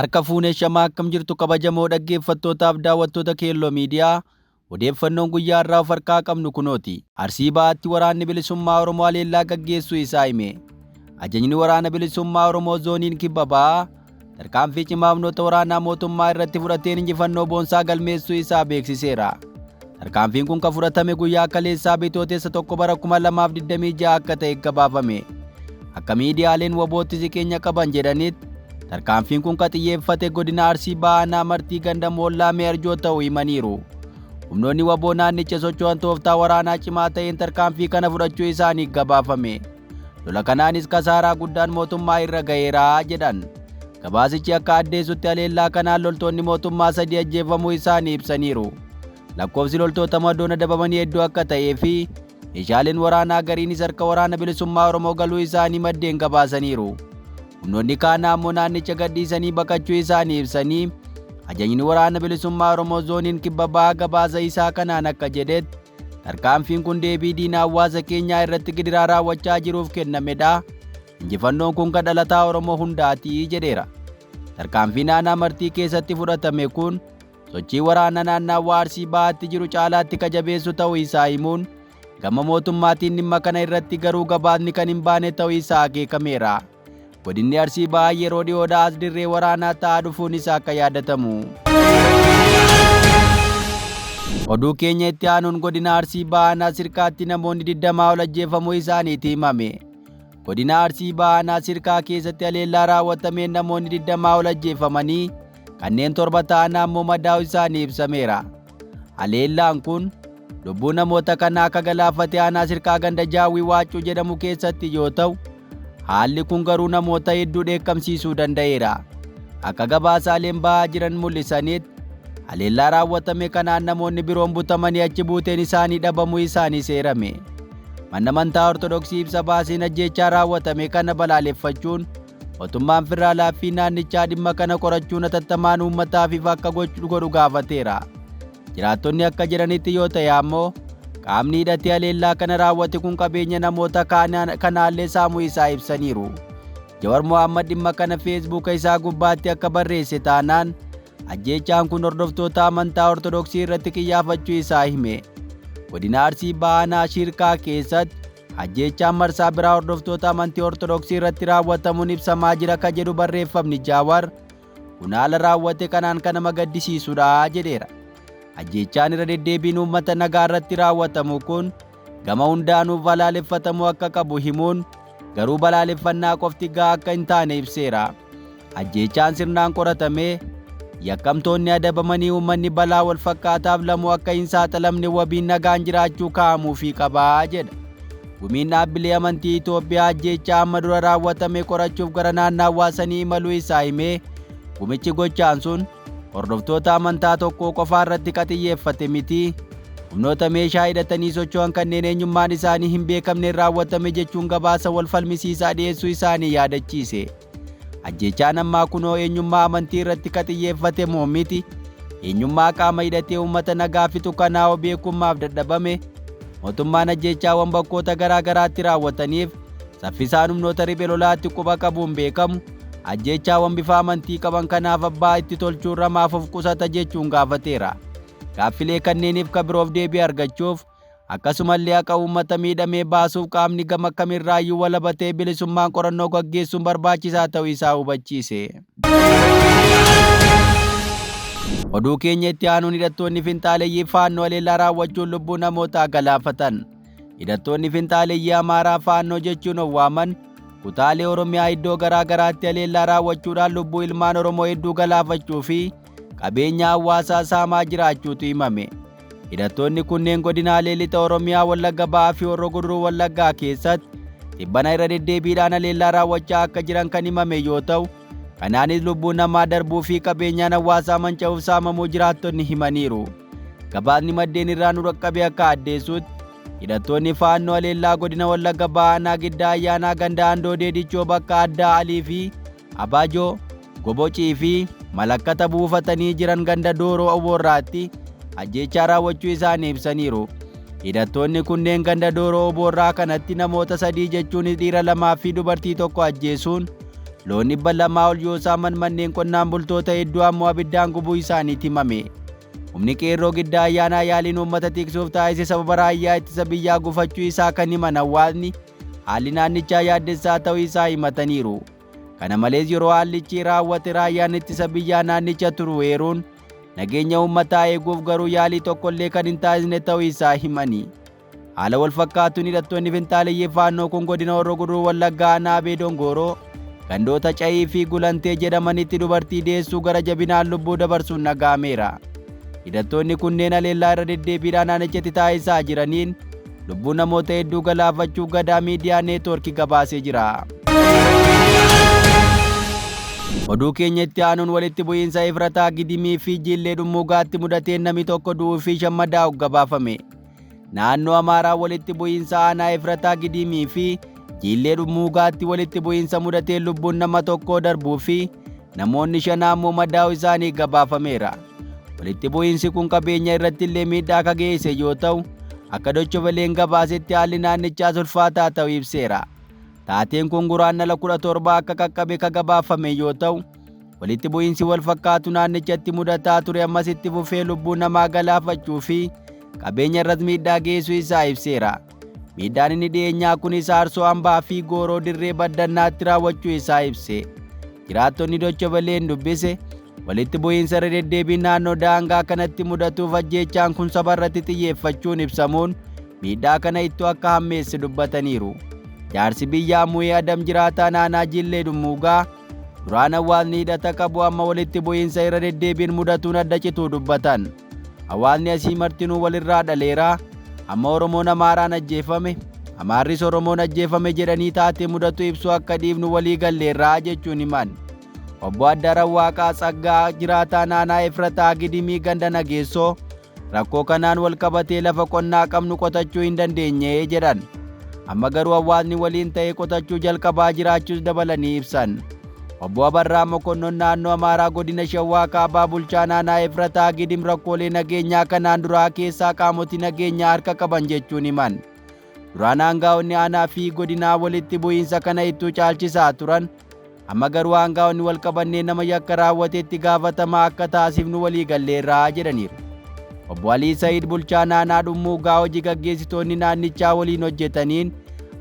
Harka fuunee shamaa akkam jirtu kabajamoo dhaggeeffattootaaf daawwattoota Keelloo Miidiyaa. Odeeffannoon guyyaa irraa of harkaa qabnu kunooti. Arsii Bahaatti waraanni bilisummaa Oromoo haleellaa gaggeessuu isaa hime. Ajajni waraana bilisummaa Oromoo zooniin kibba bahaa tarkaanfii cimaa humnoota waraanaa mootummaa irratti fudhateen injifannoo boonsaa galmeessuu isaa beeksiseera. Tarkaanfiin kun kan fudhatame guyyaa kaleessaa Bitootessa 1 bara 2026 akka ta'e gabaafame. Akka miidiyaaleen wabootti siqeenya qaban jedhanitti tarkaanfiin kun kan xiyyeeffate godina Arsii Bahaa martii ganda Moollaa Meerjoo ta'uu himaniiru. Humnoonni waboo naannicha socho'an tooftaa waraanaa cimaa ta'een tarkaanfii kana fudhachuu isaanii gabaafame. Lola kanaanis kasaaraa guddaan mootummaa irra ga'eera jedhan. Gabaasichi akka addeessutti haleellaa kanaan loltoonni mootummaa 3 ajjeefamuu isaanii ibsaniiru. Lakkoofsi loltoota madoon adabamanii hedduu akka ta'ee fi meeshaaleen waraanaa gariinis harka waraana bilisummaa Oromoo galuu isaanii maddeen gabaasaniiru. Humnoonni kaan ammoo naannicha gadhiisanii baqachuu isaanii ibsanii ajajni waraana bilisummaa Oromoo zooniin kibba bahaa gabaasa isaa kanaan akka jedhetti tarkaanfiin kun deebii diina hawaasa keenyaa irratti gidiraa raawwachaa jiruuf kennamedha. Injifannoon kun kan dhalataa Oromoo hundaati jedheera. Tarkaanfiin aanaa martii keessatti fudhatame kun sochii waraana naannawaa Arsii Bahaatti jiru caalaatti kajabeessu ta'uu isaa himuun gama mootummaatiin dhimma kana irratti garuu gabaasni kan hin baane ta'uu isaa akeekameera. Godinni Arsii Bahaa yeroo dhiyoodhaa as dirree waraanaa ta'aa dhufuun isaa akka yaadatamu. Oduu keenya itti aanuun godina Arsii Bahaa Sirkaatti namoonni 20 ol ajjeefamuu isaaniiti himame. Godina Arsii Bahaa Sirkaa keessatti haleellaa raawwatameen namoonni 20 ol ajjeefamanii kanneen 7 ta'an ammoo madaa'uu isaanii ibsameera. Haleellaan kun lubbuu namoota kanaa akka galaafate aanaa Sirkaa ganda Jaawwii Waacuu jedhamu keessatti yoo ta'u, haalli kun garuu namoota hedduu dheekkamsiisuu danda'eera. Akka gabaasaaleen bahaa jiran mul'isanitti haleellaa raawwatame kanaan namoonni biroon butamanii achi buuteen isaanii dhabamuu isaanii seerame. Manni amantaa Ortodoksii ibsa baaseen ajjeechaa raawwatame kana balaaleffachuun mootummaan federaalaa fi naannichaa dhimma kana qorachuun hatattamaan uummataaf ifa akka godhu gaafateera. Jiraattonni akka jedhanitti yoo ta'e ammoo qaamni hidhatee haleellaa kana raawwate kun qabeenya namoota kanaallee saamuu isaa ibsaniiru. Jawar Mohaammed dhimma kana feesbuuka isaa gubbaatti akka barreesse taanaan ajjeechaan kun hordoftoota amantaa Ortodoksii irratti xiyyeeffachuu isaa hime. Godina Arsii Bahaa Shirkaa keessatti ajjeechaan marsaa biraa hordoftoota amantii Ortodoksii irratti raawwatamuun ibsamaa jira ka jedhu barreeffamni Jawar kun haala raawwate kanaan kan nama gaddisiisudha jedheera. Ajjeechaan irra deddeebiin uummata nagaa irratti raawwatamu kun gama hundaanuu balaaleffatamuu akka qabu himuun garuu balaaleffannaa qofti gahaa akka hin taane ibseera. Ajjeechaan sirnaan qoratamee yakkamtoonni adabamanii uummanni balaa wal fakkaataaf lamuu akka hin saaxilamne wabiin nagaan jiraachuu kaa'amuufii qabaa jedha. Gumiin dhaabbilee amantii Itoophiyaa ajjeechaa amma dura raawwatame qorachuuf gara naannawaa sanii imaluu isaa himee gumichi gochaan sun hordoftoota amantaa tokkoo qofaa irratti xiyyeeffate miti. Humnoota meeshaa hidhatanii socho'an kanneen eenyummaan isaanii hin beekamneen raawwatame jechuun gabaasa wal falmisiisaa dhiyeessuu isaanii yaadachiise. Ajjeechaan ammaa kunoo eenyummaa amantii irratti xiyyeeffate moo miti? Eenyummaa qaama hidhatee uummata nagaa fixu kanaa beekummaaf dadhabame mootummaan ajjeechaawwan bakkoota garaa garaatti raawwataniif saffisaan humnoota riphee lolaatti quba qabuun beekamu. Ajjeechaawwan bifa amantii qaban kanaaf abbaa itti tolchuun ramaaf of qusata jechuun gaafateera. Gaaffilee kanneeniif ka biroof deebii argachuuf akkasumallee akka uummata miidhamee baasuuf qaamni gama kamirraayyuu walabatee bilisummaan qorannoo gaggeessuun barbaachisaa ta'uu isaa hubachiise. Oduu keenya itti aanuun hidhattoonni finxaaleeyyii faannoo haleellaa raawwachuun lubbuu namootaa galaafatan. Hidhattoonni finxaaleeyyii Amaaraa faannoo jechuun waaman kutaalee Oromiyaa iddoo garaa garaatti haleellaa raawwachuudhaan lubbuu ilmaan Oromoo hedduu galaafachuu fi qabeenya hawaasaa saamaa jiraachuutu himame. Hidhattoonni kunneen godinaalee lixa Oromiyaa Wallagga Bahaa fi Horroo Guduruu Wallaggaa keessatti dhibbana irra deddeebiidhaan haleellaa raawwachaa akka jiran kan himame yoo ta'u, kanaanis lubbuun namaa darbuu fi qabeenyaan hawaasaa manca'uuf saamamuu jiraattonni himaniiru. Gabaasni maddeen irraa nu dhaqqabe akka addeessutti hidhattoonni faannoo haleellaa godina Wallagga Bahaa Giddaa Ayyaanaa ganda Andoo Deedichoo bakka addaa Alii fi Abaajoo Gobocii fi Malakkata buufatanii jiran ganda Dooroo Oboorraatti ajjeechaa raawwachuu isaanii ibsaniiru. Hidhattoonni kunneen ganda Dooroo Oboorraa kanatti namoota 3 jechuun dhiira 2 fi dubartii 1 ajjeesuun loon 200 ol yoo saaman manneen qonnaan bultoota hedduu ammoo abiddaan gubuu isaaniitti himame. Humni qeerroo giddaa ayyaanaa yaaliin uummata tiksuuf taasise sababa raayyaa ittisa biyyaa gufachuu isaa kan himan hawaasni haalli naannichaa yaaddessaa ta'uu isaa himataniiru. Kana malees yeroo haallichi raawwate raayyaan ittisa biyyaa naannicha turu eeruun nageenya uummataa eeguuf garuu yaalii tokkollee kan hin taasisne ta'uu isaa himani. Haala wal fakkaatuun hidhattoonni finxaaleyyii faannoo kun godina Horroo Guduruu Wallaggaa aanaa Abee Dongoroo gandoota Cayii fi Gulantee jedhamanitti dubartii deessuu gara jabinaan lubbuu dabarsuun dhaga'ameera. Hidhattoonni kunneen haleellaa irra deddeebiidhaan naannichatti taasisaa jiraniin lubbuu namoota hedduu galaafachuu Gadaa Miidiyaa Neetwoorkii gabaasee jira. Oduu keenya itti aanuun walitti bu'iinsa Efrataa Gidimii fi Jillee Dummuugaatti mudateen namni tokko du'uu fi shammadaa'u gabaafame. Naannoo Amaaraa walitti bu'iinsa aanaa Efrataa Gidimii fi Jillee Dummuugaatti walitti bu'iinsa mudateen lubbuun nama tokkoo darbuu fi namoonni 5 ammoo madaa'uu isaanii gabaafameera. Walitti bu'iinsi kun qabeenya irratti illee miidhaa kan geesse yoo ta'u, akka Deutsche Welleen gabaasetti haalli naannichaas ulfaataa ta'uu ibseera. Taateen kun guraandhala 17 akka qaqqabe kan gabaafame yoo ta'u, walitti bu'iinsi wal fakkaatu naannichatti mudataa ture ammas itti fufee lubbuu namaa galaafachuu fi qabeenya irratti miidhaa geessuu isaa ibseera. Miidhaan inni dhiyeenyaa kunis Aarsoo Hambaa fi Gooroo Dirree Baddannaatti raawwachuu isaa ibse. Jiraattonni Deutsche Welleen dubbise walitti bu'iinsa irra deddeebiin naannoo daangaa kanatti mudatuuf ajjeechaan kun saba irratti xiyyeeffachuun ibsamuun miidhaa kana ittoo akka hammeesse dubbataniiru. Jaarsi biyyaa Mu'ee Adam jiraataa naannoo Jillee Dummuugaa duraan hawaasni hidhata qabu amma walitti bu'iinsa irra deddeebiin mudatuun adda cituu dubbatan. Hawaasni asii martinuu walirraa dhaleera. Amma Oromoon Amaaraan ajjeefame, Amaarris Oromoon ajjeefame jedhanii taatee mudatu ibsuu akka dhiifnu walii galleerraa jechuun himan. Obbo Addaraa Waaqaa Tsaggaa jiraataa naannoo Efrataa Gidimii ganda Nageessoo rakkoo kanaan wal qabatee lafa qonnaa qabnu qotachuu hin dandeenye jedhan. Amma garuu hawaasni waliin ta'ee qotachuu jalqabaa jiraachuus dabalanii ibsan. Obbo Abarraa Mokonnon naannoo Amaaraa godina Shawaa Kaabaa bulchaa naannoo Efrataa Gidim rakkoolee nageenyaa kanaan duraa keessaa qaamoti nageenyaa harka qaban jechuun himan. Duraan aangaa'onni aanaa fi godinaa walitti bu'iinsa kana ittuu caalchisaa turan. Amma garuu aangaa'onni wal qabannee nama yakka raawwatetti gaafatamaa akka taasifnu walii galleerraa jedhaniiru. Obbo Alii Sa'iid bulchaa naannoo Dummuugaa hojii gaggeessitoonni naannichaa waliin hojjetaniin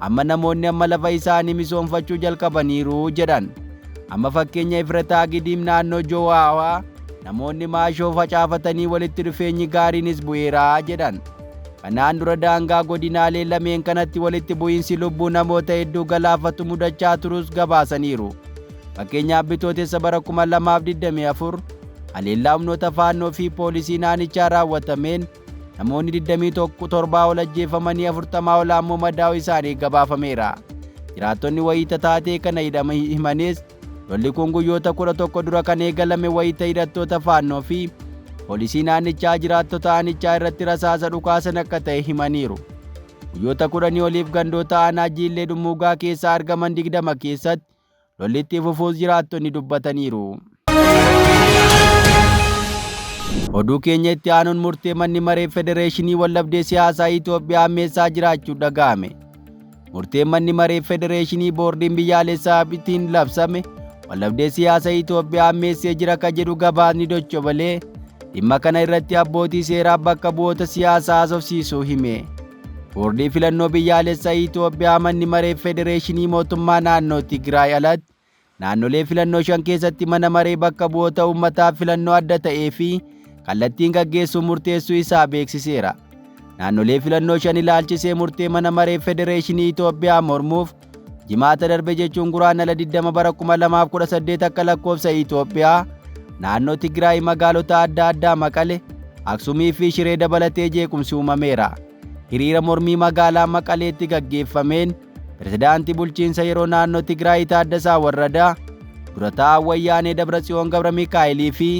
amma namoonni amma lafa isaanii misoomfachuu jalqabaniiru jedhan. Amma fakkeenya Efrataa Gidim naannoo Jowaawaa namoonni maashoo facaafatanii walitti dhufeenyi gaariinis bu'eeraa jedhan. Kanaan dura daangaa godinaalee lameen kanatti walitti bu'iinsi lubbuu namoota hedduu galaafatu mudachaa turus gabaasaniiru. Fakkeenyaaf Bitootessa bara 2024 haleellaa humnoota faannoo fi poolisii naannichaa raawwatameen namoonni 27 ol ajjeefamanii 40 ol ammoo madaa'uu isaanii gabaafameera. Jiraattonni wayita taatee kana himanis lolli kun guyyoota 11 dura kan eegalame wayita hidhattoota faannoo fi poolisii naannichaa jiraattota aanichaa irratti rasaasa dhukaasan akka ta'e himaniiru. Guyyoota 10 oliif gandoota aanaa Jillee Dummuugaa keessaa argaman 20 keessatti lolli itti fufuus jiraattonni dubbataniiru. Oduu keenya itti aanuun murtee manni maree Federeeshinii Waldhabdee Siyaasaa Itoophiyaa ammeessaa jiraachuu dhaga'ame. Murteen manni maree Federeeshinii boordiin biyyaalessaa ittiin labsame waldhabdee siyaasaa Itoophiyaa ammeessee jira kan jedhu gabaasni Deutsche Welle dhimma kana irratti abbootii seeraa bakka bu'oota siyaasaa haasofsiisuu hime. Boordii filannoo biyyaalessaa Itoophiyaa manni maree Federeeshinii mootummaa naannoo Tigraay alatti naannolee filannoo 5 keessatti mana maree bakka bu'oota uummataa filannoo adda ta'ee fi kallattiin gaggeessuu murteessuu isaa beeksiseera. Naannolee filannoo 5 ilaalchisee murtee mana maree Federeeshinii Itoophiyaa mormuuf jimaata darbe jechuun guraandhala 20 bara 2018 akka lakkoofsa Itoophiyaa naannoo Tigraay magaalota adda addaa Maqalee, Aksumii fi Shiree dabalatee jeequmsi uumameera. Hiriira mormii magaalaa Maqaleetti gaggeeffameen pirezidaantii bulchiinsa yeroo naannoo Tigraay Taaddasaa Warradaa, durataa Wayyaanee Dabratsiyoon Gabra Mikaa'elii fi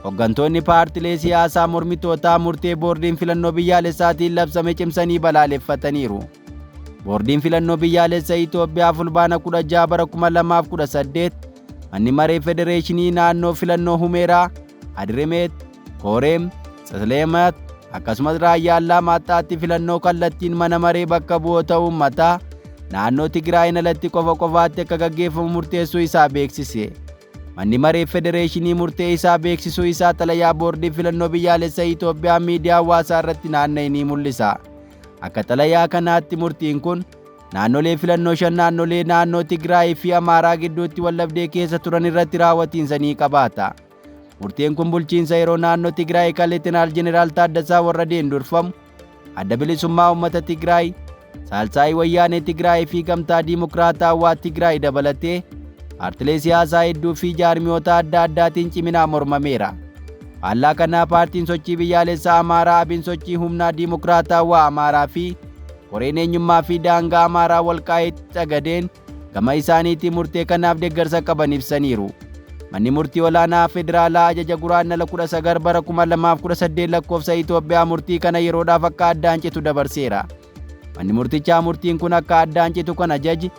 hooggantoonni paartilee siyaasaa mormitootaa murtee boordiin filannoo biyyaalessaatiin labsame cimsanii balaaleffataniiru. Boordiin filannoo biyyaalessaa Itoophiyaa fulbaana 16 bara 2018 manni maree Federeeshinii naannoo filannoo Humeeraa, Adiremeet, Kooreem, Tsatleemat akkasumas Raayyaa Allaamaxxaatti filannoo kallattiin mana maree bakka bu'oota uummataa naannoo Tigraayin alatti qofaatti akka gaggeeffamu murteessuu isaa beeksise. Manni maree federeeshinii murtee isaa beeksisuu isaa xalayaa boordii filannoo biyyaalessaa Itoophiyaa miidiyaa hawaasaa irratti naanna'ee ni mul'isa. Akka xalayaa kanaatti murtiin kun naannolee filannoo 5 naannolee naannoo Tigraay fi Amaaraa gidduutti waldhabdee keessa turan irratti raawwatiinsa ni qabaata. Murtiin kun bulchiinsa yeroo naannoo Tigraay kan Leetinaal Jeneraal Taaddasaa Warradeen durfamu, Adda Bilisummaa Uummata Tigraay, Saalsaayii Wayyaanee Tigraay fi Gamtaa Dimokiraatawaa Tigraay dabalatee paartilee siyaasaa hedduu fi jaarmiyoota adda addaatiin ciminaan mormameera. Faallaa kanaa paartiin sochii biyyaalessaa Amaaraa Abin sochii humnaa Dimokiraatawaa Amaaraa fi koreen eenyummaa fi daangaa Amaaraa Walqaayitti Xagadeen gama isaaniitiin murtee kanaaf deeggarsa qaban ibsaniiru. Manni murtii olaanaa federaalaa ajaja guraandhala 19 bara 2018 lakkoofsa Itoophiyaa murtii kana yeroodhaaf akka addaan citu dabarseera. Manni murtichaa murtiin kun akka addaan citu kan ajaji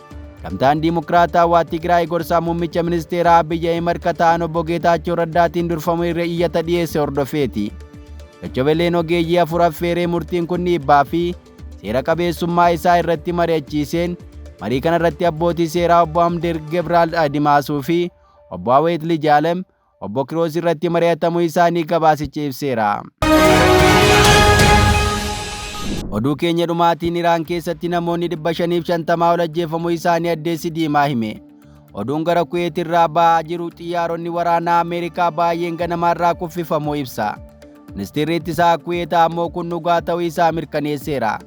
Gamtaan Dimokiraatawaa Tigraay gorsaa muummicha ministeeraa Abiyyi Ahimad ta'an obbo Geetaachoo Raddaatiin durfamu irra iyyata dhiyeesse hordofeeti. Dachabeleen ogeeyyii afur affeeree murtiin kun dhiibbaa fi seera qabeessummaa isaa irratti mari'achiiseen marii kana irratti abbootii seeraa obbo Amdeer Gebraal Adimaasuu fi obbo Aweet Lijaalem obbo Kiroos irratti mari'atamuu isaanii gabaasichi ibseera. Oduu keenya dhumaatiin Iraan keessatti namoonni 550 ol ajjeefamuu isaanii addeessi diimaa hime. Oduun gara Kuweet irraa ba'aa jiru xiyyaaronni waraanaa Ameerikaa baay'een ganamarraa kuffifamuu ibsa. Ministeerri ittisaa Kuweet ammoo kun dhugaa ta'uu isaa mirkaneesseera.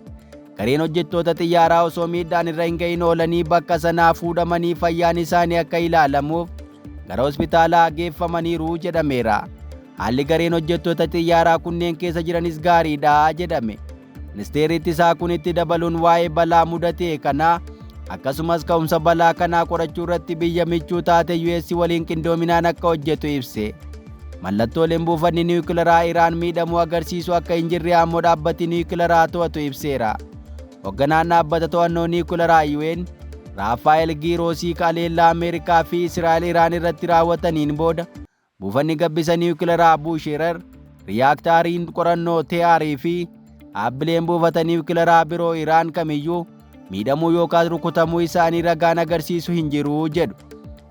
Gareen hojjettoota xiyyaaraa osoo miidhaan irra hin gahin oolanii bakka sanaa fuudhamanii fayyaan isaanii akka ilaalamuuf gara hospitaalaa geeffamaniiru jedhameera. Haalli gareen hojjettoota xiyyaaraa kunneen keessa jiranis gaariidha jedhame. Ministeerri ittisaa kun itti dabaluun waa'ee balaa mudatee kanaa akkasumas ka'umsa balaa kanaa qorachuu irratti biyya michuu taate US waliin qindoominaan akka hojjetu ibse. Mallattooleen buufanni niwukilaraa Iraan miidhamuu agarsiisu akka hin jirre ammoo dhaabbati niwukilaraa to'atu ibseera. Hoogganaan dhaabbata to'annoo niwukilaraa UN Raafaayel Giroosii haleellaa Ameerikaa fi Israa'el Iraan irratti raawwataniin booda buufanni gabbisa niwukilaraa Busheerer, riyaaktaariin qorannoo TR fi dhaabbileen buufata niwukilaraa biroo Iraan kamiyyuu miidhamuu yookaan rukutamuu isaanii ragaan agarsiisu hin jiru jedhu.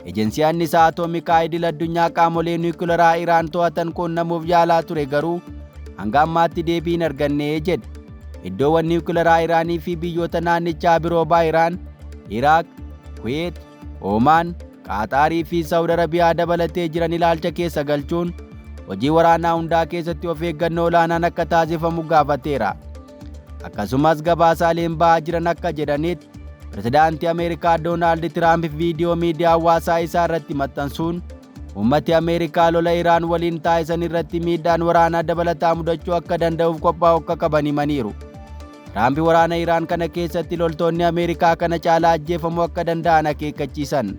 Ejensiyaan annisaa Atoomikaa idil addunyaa qaamolee niwukilaraa Iraan to'atan quunnamuuf yaalaa ture garuu hanga ammaatti deebii hin arganne jedhe. Iddoowwan niwukilaraa Iraanii fi biyyoota naannichaa biroo Iraan, Iraaq, Kuweet, Oomaan, Qaaxaarii fi Saawud Arabiyaa dabalatee jiran ilaalcha keessa galchuun hojii waraanaa hundaa keessatti of eeggannoo olaanaan akka taasifamu gaafateera. Akkasumas gabaasaaleen ba'aa jiran akka jedhanitti pirezidaantii Ameerikaa Doonaald Tiraamp viidiyoo miidiyaa hawaasaa isaa irratti maxxansuun uummati Ameerikaa lola Iraan waliin taasisan irratti miidhaan waraanaa dabalataa mudachuu akka danda'uuf qophaa'u akka qaban himaniiru. Tiraamp waraana Iraan kana keessatti loltoonni Ameerikaa kana caalaa ajjeefamuu akka danda'an akeekkachiisan.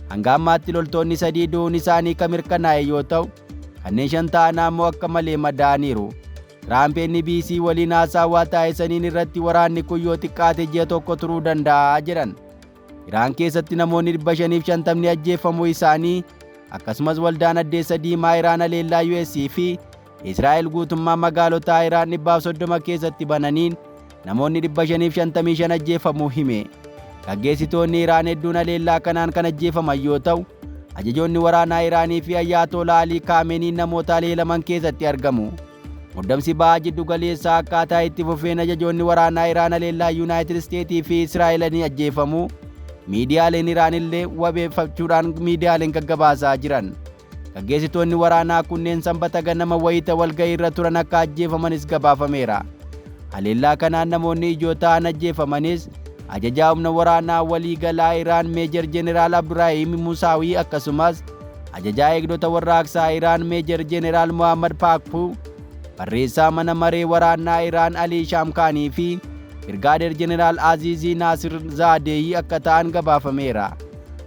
Hanga ammaatti loltoonni 3 du'uun isaanii kan mirkanaa'e yoo ta'u, kanneen 5 ta'an ammoo akka malee madaa'aniiru. Tiraamp NBC waliin haasawaa taasisaniin irratti waraanni kun yoo xiqqaate ji'a tokko turuu danda'a jedhan. Iraan keessatti namoonni 550 ajjeefamuu isaanii akkasumas waldaan addeessa diimaa Iraan haleellaa US fi Israa'el guutummaa magaalota Iraan 130 keessatti bananiin namoonni 555 ajjeefamuu hime. Gaggeessitoonni Iraan hedduun haleellaa kanaan kan ajjeefaman yoo ta'u, ajajoonni waraanaa Iraanii fi Ayyaatolaa Alii Kaameniin namoota haleelaman keessatti argamu. Muddamsi ba'aa jiddu galeessaa akkaataa itti fufeen ajajoonni waraanaa Iraan haleellaa Yuunaayitid Isteetii fi Israa'elanii ajjeefamu miidiyaaleen Iraan illee wabeeffachuudhaan miidiyaaleen gaggabaasaa jiran. Gaggeessitoonni waraanaa kunneen sanbata ganama wayita walga'ii irra turan akka ajjeefamanis gabaafameera. Haleellaa kanaan namoonni ijoo ta'an ajjeefamanis ajajaa humna waraanaa waliigalaa Iraan Meejar Jeneraal Abdurahiim Musaawii akkasumas ajajaa eegdota warraaqsaa Iraan Meejar Jeneraal Mohammad Paakpuu, barreessaa mana maree waraanaa Iraan Alii Shaamkaanii fi Birgaadeer Jeneraal Aziizii Naasir Zaadeeyi akka ta'an gabaafameera.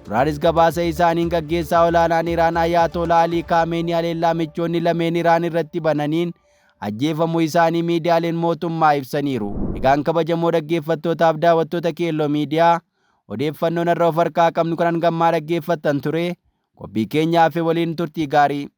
Duraanis gabaasa isaaniin gaggeessaa olaanaan Iraan Ayyaatolaa Alii Kaameenii haleellaa michoonni lameen Iraan irratti bananiin ajjeefamuu isaanii miidiyaaleen mootummaa ibsaniiru. Egaan kabajamoo dhaggeeffattootaaf daawwattoota Keelloo Miidiyaa odeeffannoon irra of harkaa qabnu kanan gammaa dhaggeeffattan ture. Qophii keenyaaf waliin turtii gaarii.